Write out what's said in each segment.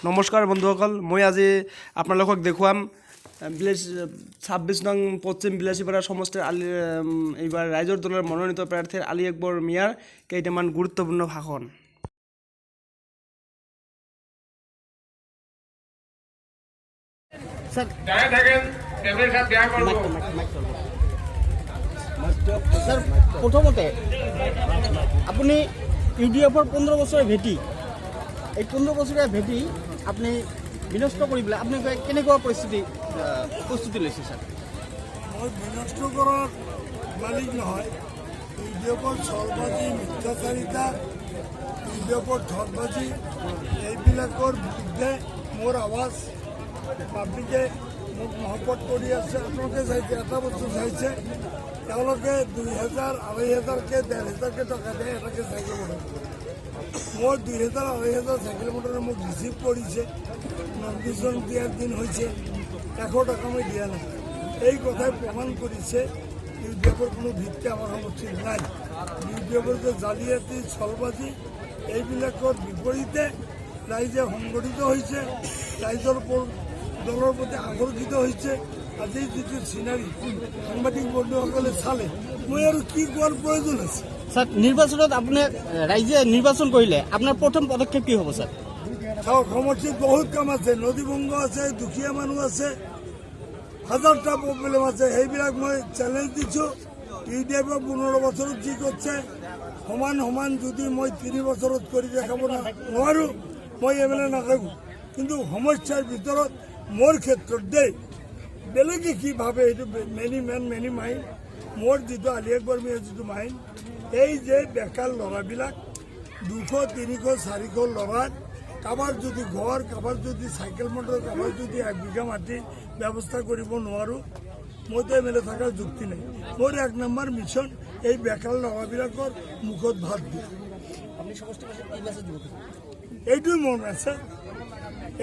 নমস্কাৰ বন্ধুসকল, মই আজি আপোনালোকক দেখুৱাম 26 নং পশ্চিম বিলাসীপাৰা সমষ্টিৰ এইবাৰ ৰাইজৰ দলৰ মনোনীত প্ৰাৰ্থী আলী আকবৰ মিয়াৰ কেইটামান গুৰুত্বপূৰ্ণ ভাষণ। স্যাৰ প্ৰথমতে আপনি ইউডিএফৰ 15 বছৰৰ ভেটি এই 15 বছৰীয়া ভেটি আপনি বিনষ্ট কৰি পেলাই আপুনি কেনেকুৱা প্ৰস্তুতি লৈছে স্যাৰ? মই বিনষ্ট কৰাৰ মালিক নহয়। ইউডিএফৰ ছলবাজি, মিথ্যাচাৰিতা, ইউডিএফৰ ধনবাজি এইবিলাকৰ বিৰুদ্ধে মোৰ আৱাজ পাব্লিকে মোক মহব্বত কৰি আছে। আপোনালোকে চাইছে, এটা বস্তু চাইছে, তেওঁলোকে 2000, 2500কে 1500কে টকা দিয়ে এটাকে চাইকেল মটৰ। মোৰ 2000, 2500 চাইকেল মটৰে মোক ৰিচিভ কৰিছে। নমিনেশ্যন দিয়াৰ দিন হৈছে, 100 টকা মই দিয়া নাই। এই কথাই প্ৰমাণ কৰিছে ইউডিএফৰ কোনো ভিত্তি আমাৰ সমষ্টিত নাই। ইউডিএফৰ যে জালিয়াতি, ছলবাজি এইবিলাকৰ বিপৰীতে ৰাইজে সংগঠিত হৈছে, ৰাইজৰ দলৰ প্ৰতি আকৰ্ষিত হৈছে। আজি যিটো চিনাৰী সাংবাদিক বন্ধুসকলে চালে, মই আৰু কি কোৱাৰ প্ৰয়োজন আছে? স্যাৰ নিৰ্বাচনত আপনি ৰাইজে নিৰ্বাচন কৰিলে আপনার প্রথম পদক্ষেপ কি হ'ব স্যার? চাওক, সমষ্টিত বহুত কাম আছে, নদীভংগ আছে, দুখীয়া মানুহ আছে, হাজাৰটা প্ৰব্লেম আছে। সেইবিলাক মই চেলেঞ্জ দিছোঁ। ইউডিএফে 15 বছৰত যি কৰিছে সমান সমান যদি মই 3 বছৰত কৰি দেখাব নোৱাৰোঁ, মই এমএলএ নাথাকোঁ। কিন্তু সমস্যাৰ ভিতৰত মোৰ ক্ষেত্ৰত দেই, বেলেগে কি ভাবে এইটো মেনি মেন মেনি মাইণ্ড। মোৰ যিটো আলী আকবৰ মিয়াৰ যিটো মাইণ্ড, এই যে বেকাৰ ল'ৰাবিলাক 200, 300, 400 ল'ৰাৰ কাৰোবাৰ যদি ঘৰ, কাৰোবাৰ যদি চাইকেল মটৰ, কাৰোবাৰ যদি 1 বিঘা মাটি ব্যৱস্থা কৰিব নোৱাৰোঁ, মইতো এমএলএ থকাৰ যুক্তি নাই। মোৰ 1 নম্বৰ মিছন এই বেকাৰ ল'ৰাবিলাকৰ মুখত ভাত দিয়া। এইটোৱে মোৰ মেছেজ,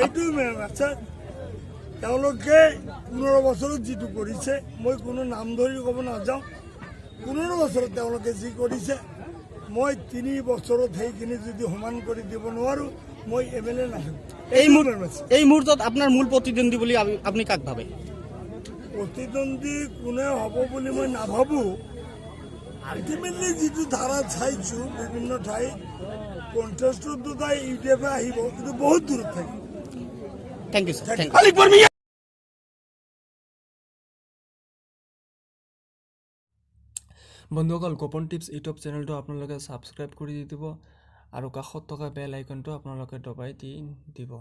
এইটোৱে মোৰ মেছেজ। তেওঁলোকে 15 বছৰত যিটো কৰিছে, মই কোনো নাম ধৰি ক'ব নাযাওঁ। 15 বছৰত তেওঁলোকে যি কৰিছে, মই 3 বছৰত সেইখিনি যদি সমান কৰি দিব নোৱাৰোঁ, মই এমএলএ নাথাকোঁ। এই মুহূৰ্তত আপনাৰ মূল প্ৰতিদ্বন্দ্বী বলে আপনি কাক ভাবে? প্ৰতিদ্বন্দ্বী কোনে হ'ব বুলি মই নাভাবোঁ। আল্টিমেটলি যিটো ধাৰা চাইছোঁ বিভিন্ন ঠাইত, কণ্টেষ্টত দুটাই ইউডিএফে আহিব, কিন্তু বহুত দূৰত থাকিব। Thank you sir. বন্ধুসকল, গোপন টিপছ ইউটিউব চেনেলটো আপোনালোকে ছাবস্ক্ৰাইব কৰি দি দিব আৰু কাষত থকা বেল আইকনটো আপোনালোকে দবাই দি দিব।